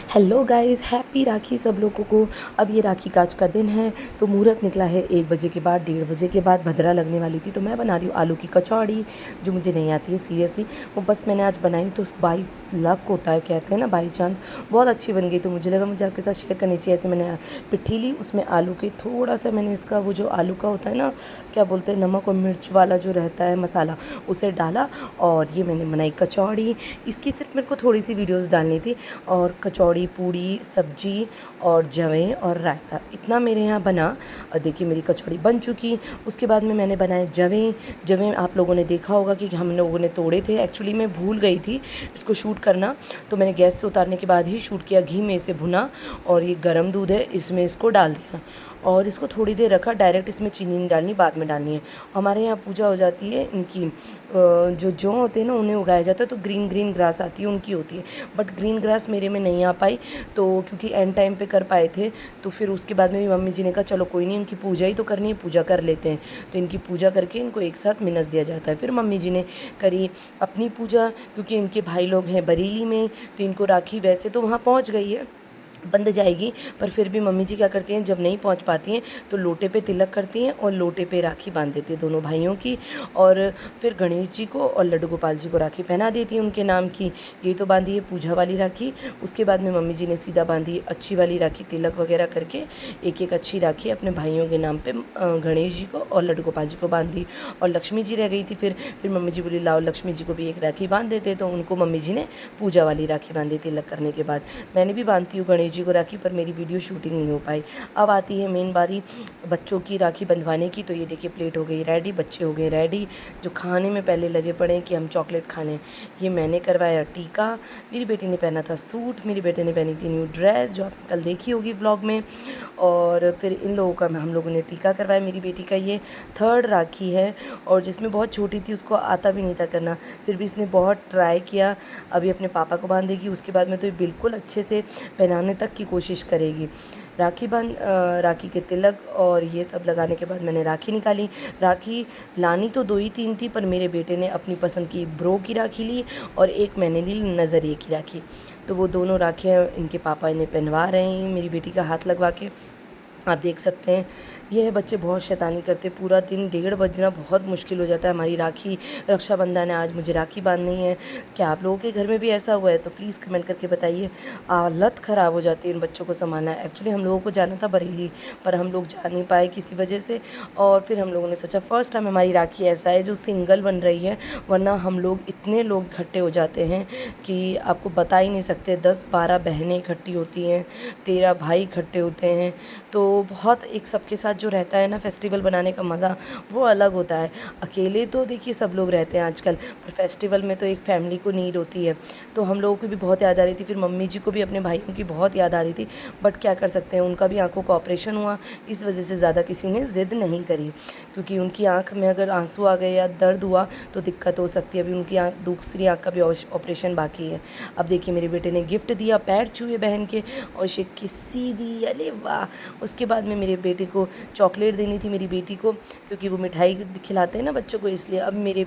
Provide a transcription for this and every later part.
Hello guys, happy राखी सब लोगों को। अब ये राखी काज का दिन है तो मुहूर्त निकला है 1 बजे के बाद, 1:30 बजे के बाद भद्रा लगने वाली थी। तो मैं बना रही हूँ आलू की कचौड़ी, जो मुझे नहीं आती है सीरियसली। वो बस मैंने आज बनाई तो बाई लक होता है, कहते हैं ना, बाई चांस बहुत अच्छी बन गई। तो मुझे लगा मुझे आपके साथ शेयर करनी चाहिए। ऐसे मैंने पिट्ठी ली, उसमें आलू के थोड़ा सा मैंने इसका वो जो आलू का होता है ना, क्या बोलते हैं, नमक और मिर्च वाला जो रहता है मसाला, उसे डाला। और ये मैंने बनाई कचौड़ी। इसकी सिर्फ मेरे को थोड़ी सी वीडियोस डालनी थी। और कचौड़ी, पूड़ी, सब्जी और जवें और रायता, इतना मेरे यहाँ बना। और देखिए मेरी कचौड़ी बन चुकी। उसके बाद में मैंने बनाए जवें। जवें आप लोगों ने देखा होगा कि हम लोगों ने तोड़े थे। एक्चुअली मैं भूल गई थी इसको शूट करना, तो मैंने गैस से उतारने के बाद ही शूट किया। घी में इसे भुना और ये गर्म दूध है, इसमें इसको डाल दिया और इसको थोड़ी देर रखा। डायरेक्ट इसमें चीनी नहीं डालनी, बाद में डालनी है। हमारे यहाँ पूजा हो जाती है इनकी, जो जौ होते हैं ना, उन्हें उगाया जाता है। तो ग्रीन ग्रीन ग्रास आती है, उनकी होती है। बट ग्रीन ग्रास मेरे में नहीं आ पाई, तो क्योंकि एंड टाइम पे कर पाए थे। तो फिर उसके बाद में भी मम्मी जी ने कहा चलो कोई नहीं, इनकी पूजा ही तो करनी है, पूजा कर लेते हैं। तो इनकी पूजा करके इनको एक साथ मिनस दिया जाता है। फिर मम्मी जी ने करी अपनी पूजा, क्योंकि इनके भाई लोग हैं बरेली में, तो इनको राखी वैसे तो वहाँ पहुँच गई है, बंध जाएगी, पर फिर भी मम्मी जी क्या करती हैं, जब नहीं पहुंच पाती हैं तो लोटे पे तिलक करती हैं और लोटे पे राखी बांध देती हैं दोनों भाइयों की। और फिर गणेश जी को और लड्डू गोपाल जी को राखी पहना देती हैं उनके नाम की। ये तो बांधी है पूजा वाली राखी। उसके बाद में मम्मी जी ने सीधा बांधी अच्छी वाली राखी, तिलक वगैरह करके एक एक अच्छी राखी अपने भाइयों के नाम पे गणेश जी को और लड्डू गोपाल जी को बांधी। और लक्ष्मी जी रह गई थी। फिर मम्मी जी बोली लाओ लक्ष्मी जी को भी एक राखी बांध देते, तो उनको मम्मी जी ने पूजा वाली राखी बांधी तिलक करने के बाद। मैंने भी बांधती हूँ गणेश जी को राखी, पर मेरी वीडियो शूटिंग नहीं हो पाई। अब आती है मेन बारी बच्चों की राखी बंधवाने की। तो ये देखिए प्लेट हो गई रेडी, बच्चे हो गए रेडी, जो खाने में पहले लगे पड़े हैं कि हम चॉकलेट खा लें। ये मैंने करवाया टीका, मेरी बेटी ने पहना था सूट, मेरी बेटे ने पहनी थी न्यू ड्रेस, जो आपने कल देखी होगी व्लॉग में। और फिर इन लोगों का हम लोगों ने टीका करवाया। मेरी बेटी का ये 3rd राखी है, और जिसमें बहुत छोटी थी उसको आता भी नहीं था करना, फिर भी इसने बहुत ट्राई किया। अभी अपने पापा को बांधेगी, उसके बाद में तो ये बिल्कुल अच्छे से पहनाने तक की कोशिश करेगी। राखी के तिलक और ये सब लगाने के बाद मैंने राखी निकाली। राखी लानी तो 2 ही 3 थी, पर मेरे बेटे ने अपनी पसंद की ब्रो की राखी ली और एक मैंने ली नज़रिए की राखी। तो वो दोनों राखियाँ इनके पापा इन्हें पहनवा रहे हैं मेरी बेटी का हाथ लगवा के। आप देख सकते हैं ये है, बच्चे बहुत शैतानी करते। पूरा दिन 1:30 बजना बहुत मुश्किल हो जाता है। हमारी राखी रक्षाबंधन है, आज मुझे राखी बांधनी है। क्या आप लोगों के घर में भी ऐसा हुआ है? तो प्लीज़ कमेंट करके बताइए। हालत ख़राब हो जाती है इन बच्चों को संभालना। एक्चुअली हम लोगों को जाना था बरेली, पर हम लोग जा नहीं पाए किसी वजह से। और फिर हम लोगों ने सोचा फर्स्ट टाइम हमारी राखी ऐसा है जो सिंगल बन रही है, वरना हम लोग इतने लोग इकट्ठे हो जाते हैं कि आपको बता ही नहीं सकते। 10-12 बहनें इकट्ठी होती हैं, 13 भाई इकट्ठे होते हैं। तो बहुत एक सबके साथ जो रहता है ना फेस्टिवल बनाने का मज़ा, वो अलग होता है। अकेले तो देखिए सब लोग रहते हैं आजकल, पर फेस्टिवल में तो एक फैमिली को नीड होती है। तो हम लोगों को भी बहुत याद आ रही थी, फिर मम्मी जी को भी अपने भाइयों की बहुत याद आ रही थी। बट क्या कर सकते हैं, उनका भी आंखों का ऑपरेशन हुआ, इस वजह से ज़्यादा किसी ने ज़िद नहीं करी, क्योंकि उनकी आँख में अगर आंसू आ गए या दर्द हुआ तो दिक्कत हो सकती है। अभी उनकी दूसरी आँख का भी ऑपरेशन बाकी है। अब देखिए मेरे बेटे ने गिफ्ट दिया, पैर छुए बहन के और उसे किस्सी दी, अरे वाह। उसके बाद में मेरे बेटे को चॉकलेट देनी थी मेरी बेटी को, क्योंकि वो मिठाई खिलाते हैं ना बच्चों को, इसलिए। अब मेरे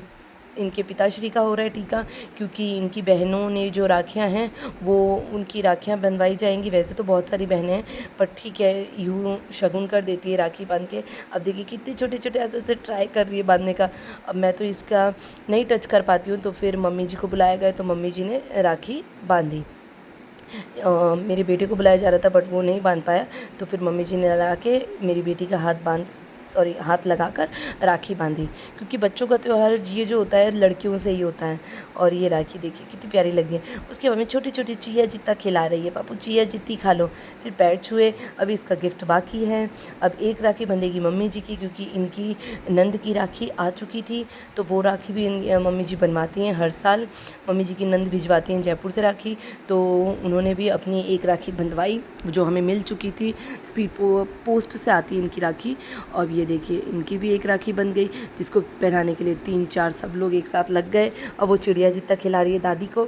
इनके पिताश्री का हो रहा है टीका, क्योंकि इनकी बहनों ने जो राखियां हैं वो उनकी राखियां बनवाई जाएंगी। वैसे तो बहुत सारी बहनें हैं, पर ठीक है, यूँ शगुन कर देती है राखी बांध के। अब देखिए कितने छोटे छोटे ऐसे ट्राई कर रही है बांधने का। अब मैं तो इसका नहीं टच कर पाती हूँ, तो फिर मम्मी जी को बुलाया गया, तो मम्मी जी ने राखी बांधी। मेरे बेटे को बुलाया जा रहा था, बट वो नहीं बांध पाया, तो फिर मम्मी जी ने ला के मेरी बेटी का हाथ लगाकर राखी बांधी। क्योंकि बच्चों का त्यौहार ये जो होता है लड़कियों से ही होता है। और ये राखी देखिए कितनी प्यारी लग रही है। उसके बाद में छोटी छोटी चिया जितना खिला रही है, पापू चिया जितनी खा लो। फिर पैर छुए। अभी इसका गिफ्ट बाकी है। अब एक राखी बंधेगी मम्मी जी की, क्योंकि इनकी नंद की राखी आ चुकी थी, तो वो राखी भी मम्मी जी बनवाती हैं हर साल। मम्मी जी की नंद भिजवाती हैं जयपुर से राखी, तो उन्होंने भी अपनी एक राखी बंधवाई जो हमें मिल चुकी थी। स्पीड पोस्ट से आती है इनकी राखी। और ये देखिए इनकी भी एक राखी बन गई, जिसको पहनाने के लिए 3-4 सब लोग एक साथ लग गए। और वो चिड़िया जितना खिला रही है दादी को।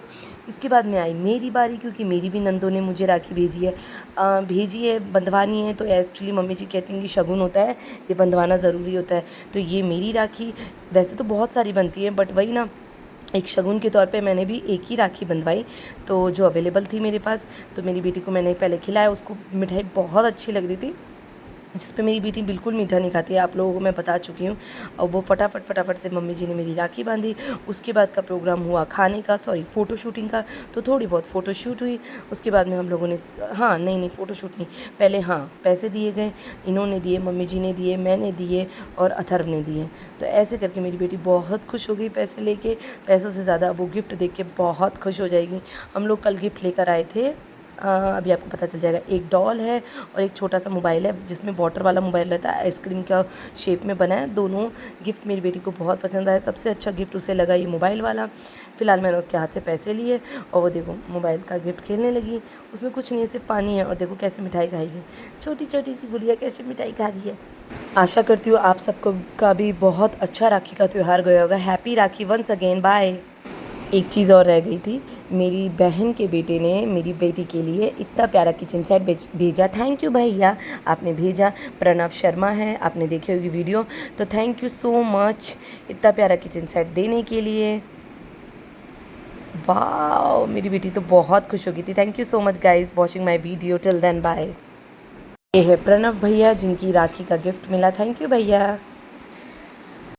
इसके बाद में आई मेरी बारी, क्योंकि मेरी भी नंदों ने मुझे राखी भेजी है बंधवानी है। तो एक्चुअली मम्मी जी कहती हैं कि शगुन होता है, ये बंधवाना ज़रूरी होता है। तो ये मेरी राखी वैसे तो बहुत सारी बनती है, बट वही ना, एक शगुन के तौर पे मैंने भी एक ही राखी बंधवाई, तो जो अवेलेबल थी मेरे पास। तो मेरी बेटी को मैंने पहले खिलाया, उसको मिठाई बहुत अच्छी लग रही थी, जिस पे मेरी बेटी बिल्कुल मीठा नहीं खाती है, आप लोगों को मैं बता चुकी हूँ। और वो फटाफट से मम्मी जी ने मेरी राखी बांधी। उसके बाद का प्रोग्राम हुआ खाने का, सॉरी फ़ोटो शूटिंग का। तो थोड़ी बहुत फ़ोटो शूट हुई। उसके बाद में हम लोगों ने हाँ नहीं फ़ोटो शूट नहीं, पहले हाँ पैसे दिए गए, इन्होंने दिए, मम्मी जी ने दिए, मैंने दिए और अथर्व ने दिए। तो ऐसे करके मेरी बेटी बहुत खुश हो गई पैसे लेके। पैसों से ज़्यादा वो गिफ्ट देख के बहुत खुश हो जाएगी। हम लोग कल गिफ्ट लेकर आए थे, अभी आपको पता चल जाएगा। एक डॉल है और एक छोटा सा मोबाइल है, जिसमें वाटर वाला मोबाइल रहता है, आइसक्रीम का शेप में बना है। दोनों गिफ्ट मेरी बेटी को बहुत पसंद आया। सबसे अच्छा गिफ्ट उसे लगा ये मोबाइल वाला। फ़िलहाल मैंने उसके हाथ से पैसे लिए और वो देखो मोबाइल का गिफ्ट खेलने लगी। उसमें कुछ नहीं है, सिर्फ पानी है। और देखो कैसे मिठाई खाएगी, छोटी छोटी सी गुड़िया कैसे मिठाई खा रही है। आशा करती हूँ आप सबको का भी बहुत अच्छा राखी का त्यौहार गया होगा। हैप्पी राखी वंस अगेन, बाय। एक चीज़ और रह गई थी, मेरी बहन के बेटे ने मेरी बेटी के लिए इतना प्यारा किचन सेट भेजा। थैंक यू भैया, आपने भेजा। प्रणव शर्मा है, आपने देखी होगी वीडियो, तो थैंक यू सो मच इतना प्यारा किचन सेट देने के लिए। वाह, मेरी बेटी तो बहुत खुश हो गई थी। Thank you so much guys watching my video, till then bye. ये है प्रणव भैया, जिनकी राखी का गिफ्ट मिला। थैंक यू भैया।